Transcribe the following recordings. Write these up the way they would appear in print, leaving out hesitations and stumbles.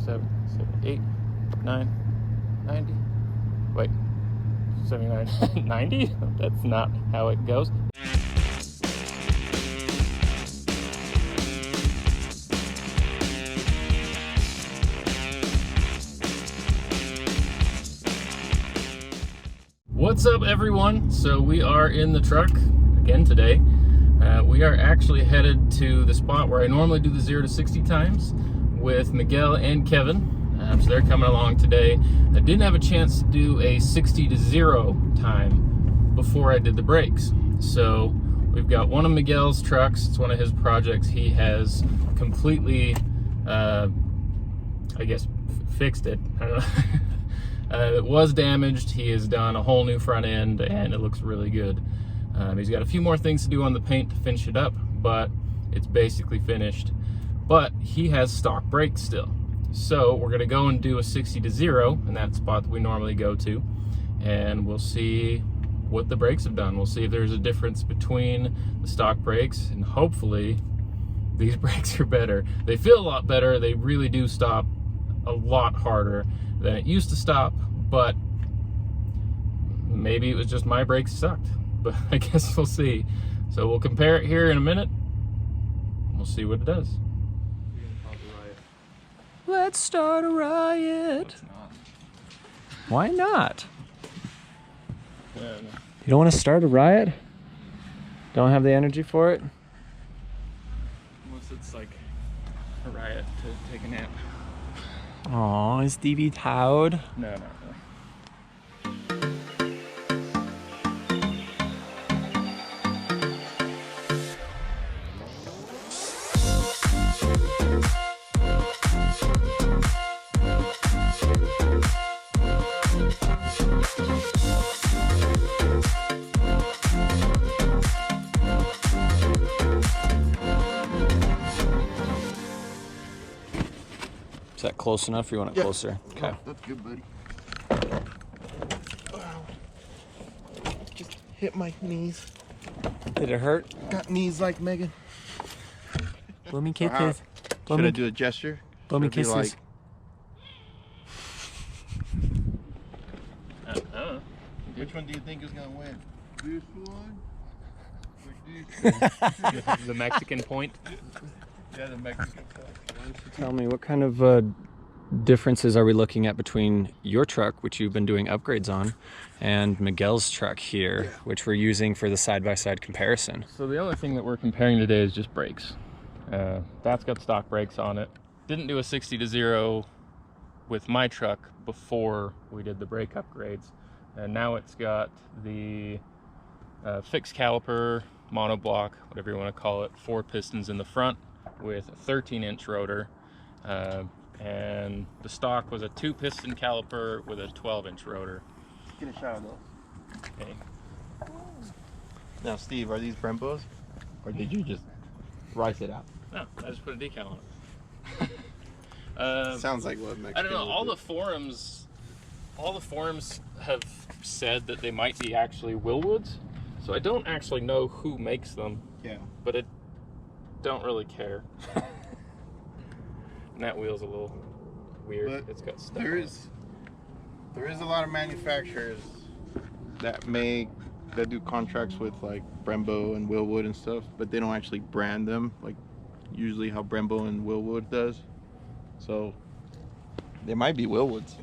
7, 8, 9, 90. Wait, 79, 90? That's not how it goes. What's up, everyone? So we are in the truck again today. We are actually headed to the spot where I normally do the 0 to 60 times with Miguel and Kevin. So they're coming along today. I didn't have a chance to do a 60 to 0 time before I did the brakes. So we've got one of Miguel's trucks. It's one of his projects. He has completely, I guess, fixed it. I don't know. It was damaged. He has done a whole new front end and it looks really good. He's got a few more things to do on the paint to finish it up, but it's basically finished. But he has stock brakes still. So we're gonna go and do a 60 to 0 in that spot that we normally go to, and we'll see what the brakes have done. We'll see if there's a difference between the stock brakes, and hopefully these brakes are better. They feel a lot better. They really do stop a lot harder than it used to stop, but maybe it was just my brakes sucked, but I guess we'll see. So we'll compare it here in a minute. We'll see what it does. Let's start a riot. Why not? Yeah, no. You don't want to start a riot? Don't have the energy for it? Unless it's like a riot to take a nap. Aw, is Stevie tired? No, not really. Is that close enough or you want it closer? Okay. Oh, that's good, buddy. Wow. Just hit my knees. Did it hurt? Got knees like Megan. Blow me kisses. Should I do a gesture? Blow me Should it be kisses. Like, which one do you think is gonna win? This one? Or this? the Mexican point. Yeah, the Mexican one. Tell me, what kind of differences are we looking at between your truck, which you've been doing upgrades on, and Miguel's truck here, which we're using for the side-by-side comparison? So the only thing that we're comparing today is just brakes. That's got stock brakes on it. Didn't do a 60 to 0 with my truck before we did the brake upgrades. And now it's got the fixed caliper, monoblock, whatever you want to call it, 4 pistons in the front with a 13-inch rotor. And the stock was a 2-piston caliper with a 12-inch rotor. Get a shot of those. Okay. Now, Steve, are these Brembos? Or did you just rice it out? No, I just put a decal on it. Sounds like what Mexican I don't know. would do. All the forums have said that they might be actually Willwoods, so I don't actually know who makes them. Yeah. But I don't really care. And that wheel's a little weird. But it's got stuff. There is a lot of manufacturers that do contracts with like Brembo and Willwood and stuff, but they don't actually brand them like usually how Brembo and Willwood does. So they might be Willwoods.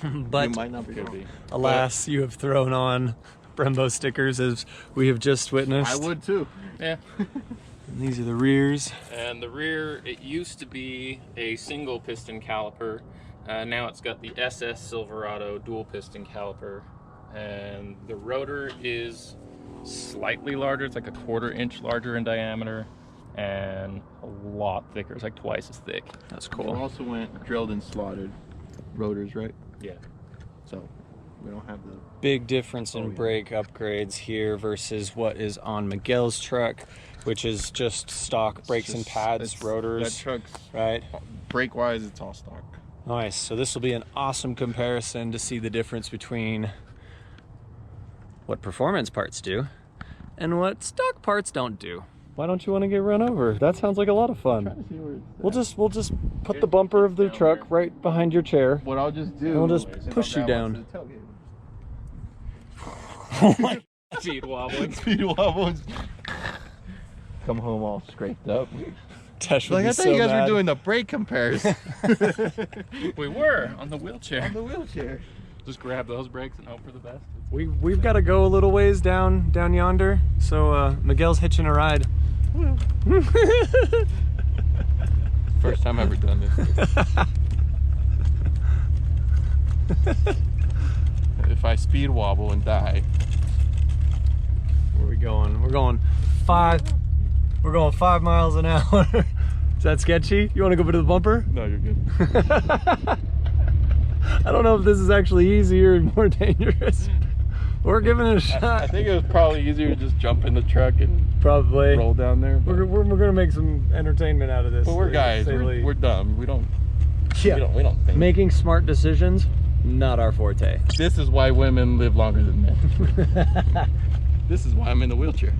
But you might not be. Could be. alas, you have thrown on Brembo stickers as we have just witnessed. I would too. Yeah. And these are the rears. And the rear, it used to be a single piston caliper. Now it's got the SS Silverado dual piston caliper. And the rotor is slightly larger. It's like a 1/4 inch larger in diameter and a lot thicker. It's like twice as thick. That's We cool. also went drilled and slotted rotors, right? Yeah. So we don't have the Big difference in yeah. brake upgrades here versus what is on Miguel's truck, which is just stock brakes and pads, rotors, That truck's right? brake wise, it's all stock. Nice. So this will be an awesome comparison to see the difference between what performance parts do and what stock parts don't do. Why don't you want to get run over? That sounds like a lot of fun. Trying to see where it's We'll just put the bumper of the truck right behind your chair. What I'll just do, And we'll just is push I'll you grab down. onto the tailgate. Oh my! Speed wobbling. Speed wobbles. Come home all scraped up. Tesh would Like be I thought so you guys mad. were doing the brake comparison. We were on the wheelchair. On the wheelchair. Just grab those brakes and hope for the best. We've got to go a little ways down yonder. So Miguel's hitching a ride. First time I've ever done this. If I speed wobble and die. Where are we going? We're going 5 miles an hour. Is that sketchy? You want to go to the bumper? No, you're good. I don't know if this is actually easier and more dangerous. We're giving it a shot. I think it was probably easier to just jump in the truck and Probably. roll down there. But We're gonna make some entertainment out of this. we're to guys. say the least. We're dumb. We don't Yeah. we don't think. Making smart decisions, not our forte. This is why women live longer than men. This is why I'm in the wheelchair.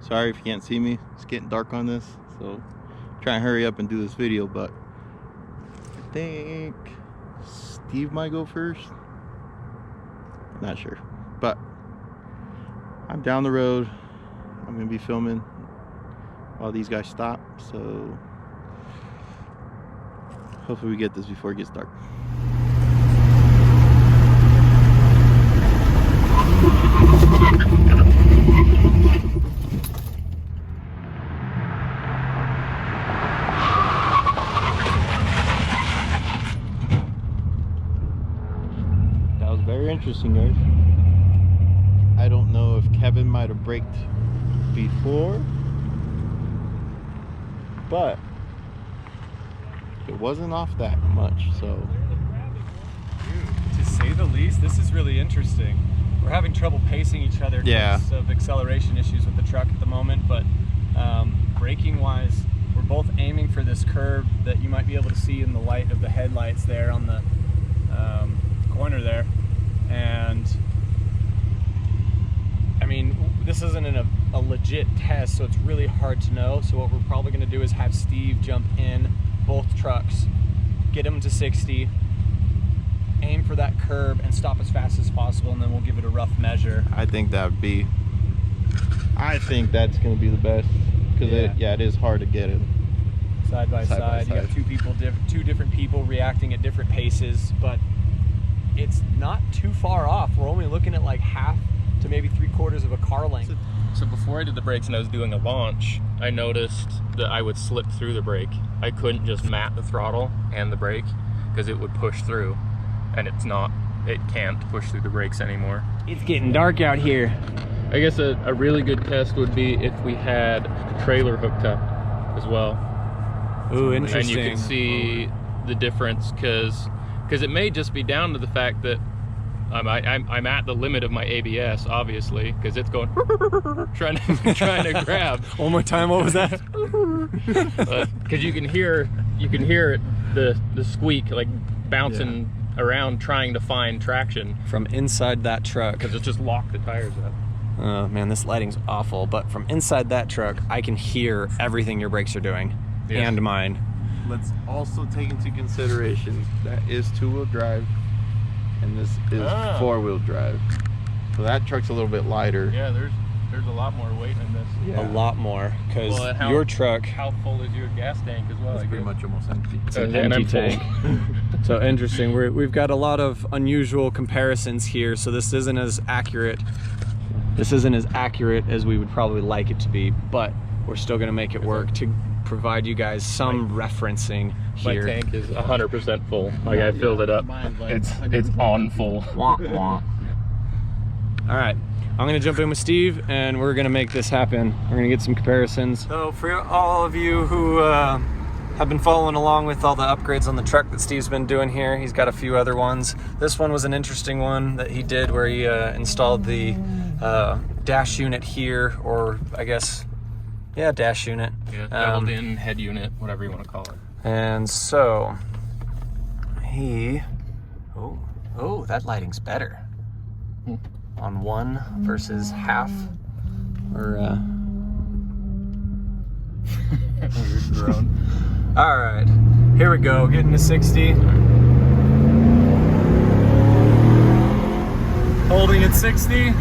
Sorry if you can't see me. It's getting dark on this, so try and hurry up and do this video, but I think Steve might go first. Not sure, but I'm down the road. I'm gonna be filming while these guys stop, so hopefully we get this before it gets dark. That was very interesting, guys. I don't know if Kevin might have braked before, but it wasn't off that much, so. To say the least, this is really interesting. We're having trouble pacing each other because of acceleration issues with the truck at the moment, but braking wise, we're both aiming for this curve that you might be able to see in the light of the headlights there on the corner there. And I mean, this isn't a legit test, so it's really hard to know. So what we're probably going to do is have Steve jump in both trucks, get them to 60, aim for that curb and stop as fast as possible, and then we'll give it a rough measure. I think that's going to be the best, because it is hard to get it Side by side. You got two different people reacting at different paces, but it's not too far off. We're only looking at like half to maybe 3/4 of a car length. So before I did the brakes and I was doing a launch, I noticed that I would slip through the brake. I couldn't just mat the throttle and the brake because it would push through, and it can't push through the brakes anymore. It's getting dark out here. I guess a really good test would be if we had trailer hooked up as well. Ooh, And interesting. you can see the difference because it may just be down to the fact that I'm at the limit of my ABS, obviously, because it's going trying to grab. One more time, what was that? Because you can hear it, the squeak like bouncing around trying to find traction From inside that truck. because it's just locked the tires up. Oh man, this lighting's awful, but from inside that truck, I can hear everything your brakes are doing, Yeah. and mine. Let's also take into consideration that is 2-wheel drive and this is 4-wheel drive, so that truck's a little bit lighter. Yeah, there's a lot more weight in this. Yeah. A lot more, because Well, and your truck How full is your gas tank as well? It's pretty much almost empty. is an And empty I'm full. tank. So interesting. We've got a lot of unusual comparisons here, so this isn't as accurate. This isn't as accurate as we would probably like it to be, but we're still going to make it work to provide you guys some referencing My here. tank is 100% full. Like I filled it up. Mine's like It's on full. Wah, wah. All right, I'm gonna jump in with Steve and we're gonna make this happen. We're gonna get some comparisons. So for all of you who have been following along with all the upgrades on the truck that Steve's been doing here, he's got a few other ones. This one was an interesting one that he did where he installed the dash unit here, or I guess Yeah, dash unit. Yeah, doubled in head unit, whatever you want to call it. And so he, oh, that lighting's better. On 1 versus half. Or Weird drone. all right, here we go, getting to 60. Holding at 60.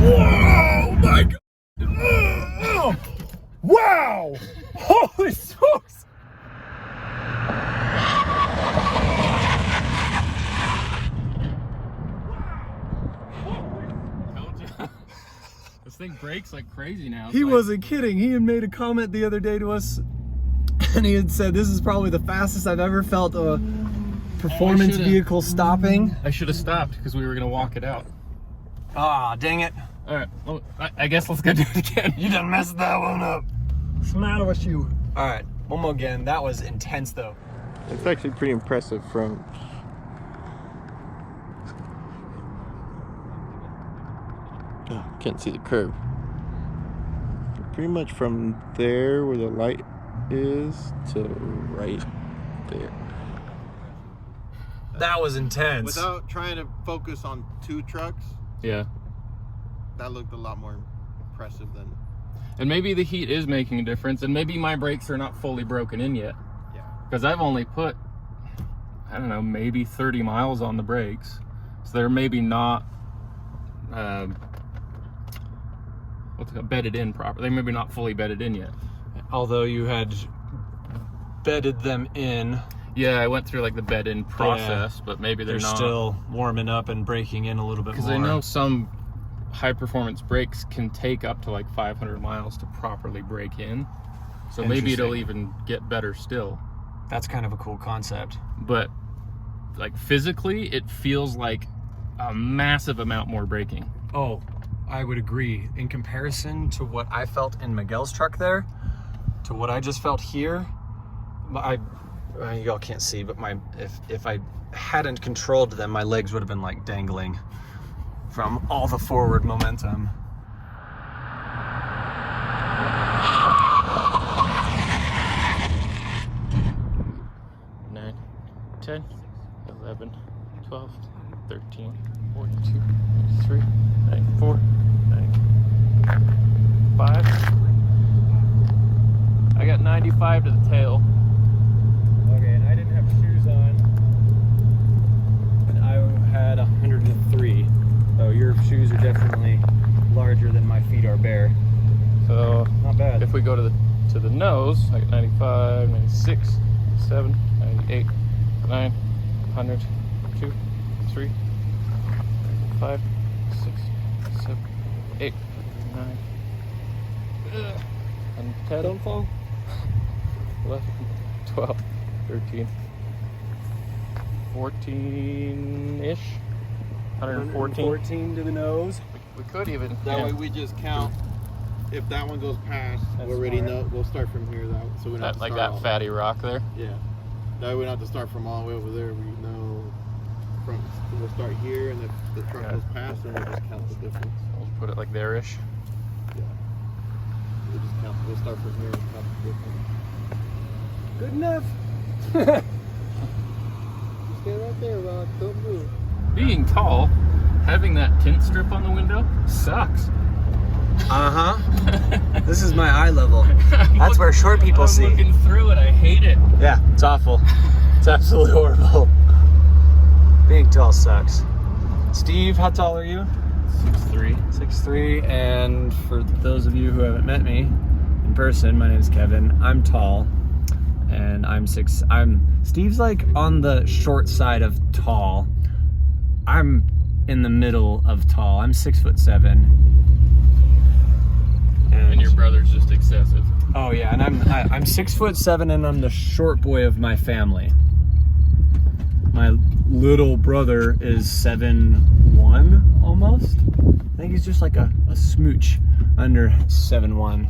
Whoa, my God. Oh, wow. Holy smokes. This thing brakes like crazy now. He wasn't kidding. He had made a comment the other day to us, and he had said, this is probably the fastest I've ever felt a performance vehicle stopping. I should have stopped because we were going to walk it out. Ah, dang it. All right, well, I guess let's go do it again. You done messed that one up. What's the matter with you? All right, one more again. That was intense, though. It's actually pretty impressive from... Oh, can't see the curve. Pretty much from there where the light is to right there. That was intense. Without trying to focus on 2 trucks, Yeah. that looked a lot more impressive than... And maybe the heat is making a difference, and maybe my brakes are not fully broken in yet. Yeah. Because I've only put, I don't know, maybe 30 miles on the brakes. So they're maybe not bedded in properly. They're maybe not fully bedded in yet. Although you had bedded them in. Yeah, I went through like the bed-in process, but maybe they're not. Still warming up and breaking in a little bit more. Because I know some high-performance brakes can take up to like 500 miles to properly break in. So maybe it'll even get better still. That's kind of a cool concept. But like physically, it feels like a massive amount more braking. Oh, I would agree. In comparison to what I felt in Miguel's truck there, to what I just felt here, y'all can't see, but if I hadn't controlled them, my legs would have been like dangling from all the forward momentum. Nine, 10, 11, 12, 13, 42, 43, 94, 95. I got 95 to the tail. Okay, and I didn't have shoes on, and I had 103. So your shoes are definitely larger than my feet are bare. So Not bad. if we go to the nose, I got 95, 96, 97, 98, 9, 100, 2, 3, 5, 6, 7, 8, 9, and 10. Don't fall. 11, 12, 13, 14-ish, 114. 14 to the nose. We could even. That way we just count. If that one goes past, we already know. We'll start from here, though. So we don't have to Like start that fatty rock there. Yeah. That way we don't have to start from all the way over there. We know from. We'll start here, and if the truck goes past, then we'll just count the difference. We'll put it like there-ish. Yeah. We'll just count. We'll start from here and count the difference. Good enough. Stay right there, Rod. Don't move. Being tall, having that tint strip on the window sucks. This is my eye level. That's where short people see. I'm looking through it. I hate it. Yeah, it's awful. It's absolutely horrible. Being tall sucks. Steve, how tall are you? 6'3". 6'3", and for those of you who haven't met me in person, my name is Kevin. I'm tall, and Steve's like on the short side of tall. I'm in the middle of tall. I'm 6'7". And your brother's just excessive. Oh yeah, and I'm 6'7", and I'm the short boy of my family. My little brother is 7'1" almost. I think he's just like a smooch under 7'1".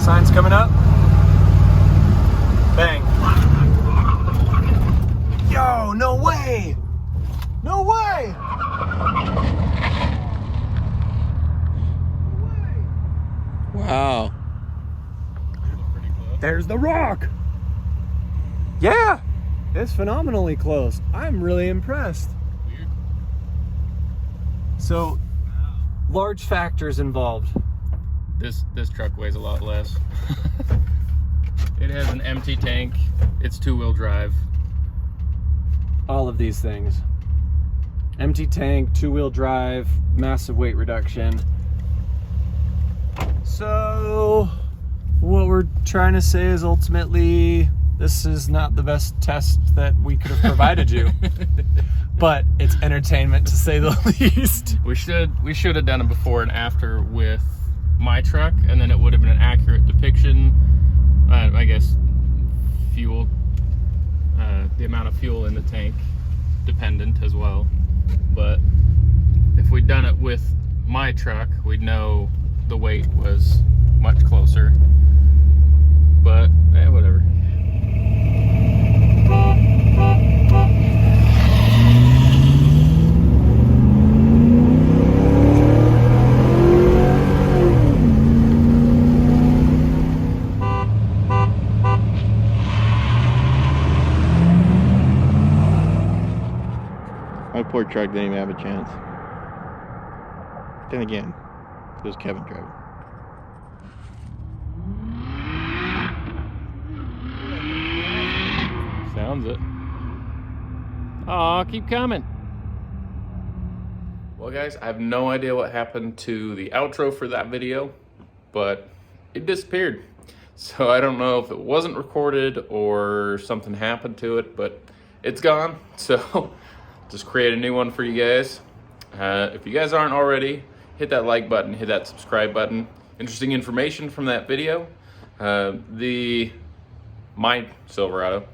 Signs coming up. Bang. Yo, no way! No way! There's the rock. Yeah, it's phenomenally close. I'm really impressed. Weird. So, large factors involved. This truck weighs a lot less. It has an empty tank. It's 2-wheel drive. All of these things. Empty tank, 2-wheel drive, massive weight reduction. So, what we're trying to say is ultimately, this is not the best test that we could have provided you. But it's entertainment to say the least. We should have done it before and after with my truck, and then it would have been an accurate depiction. I guess fuel, the amount of fuel in the tank dependent as well. But if we'd done it with my truck, we'd know the weight was much closer. But whatever. My poor truck didn't even have a chance. Then again, it was Kevin driving. Sounds it. Aw, keep coming. Well guys, I have no idea what happened to the outro for that video, but it disappeared. So I don't know if it wasn't recorded or something happened to it, but it's gone. So just create a new one for you guys. If you guys aren't already, hit that like button, hit that subscribe button. Interesting information from that video. My Silverado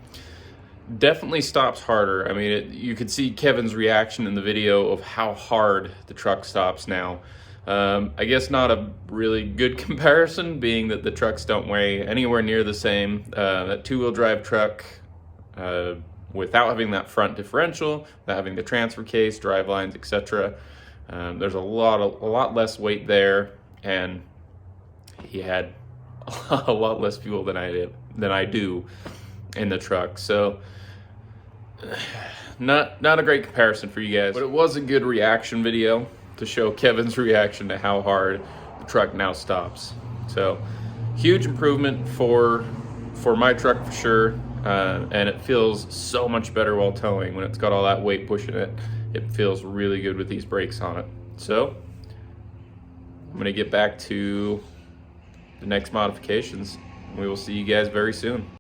definitely stops harder. I mean, you could see Kevin's reaction in the video of how hard the truck stops now. I guess not a really good comparison, being that the trucks don't weigh anywhere near the same. That 2-wheel drive truck, without having that front differential, without having the transfer case, drive lines, etc., there's a lot less weight there, and he had a lot less fuel than I do in the truck. So not a great comparison for you guys, but it was a good reaction video to show Kevin's reaction to how hard the truck now stops. So huge improvement for my truck for sure, and it feels so much better while towing when it's got all that weight pushing it. It feels really good with these brakes on it. So I'm gonna get back to the next modifications. We will see you guys very soon.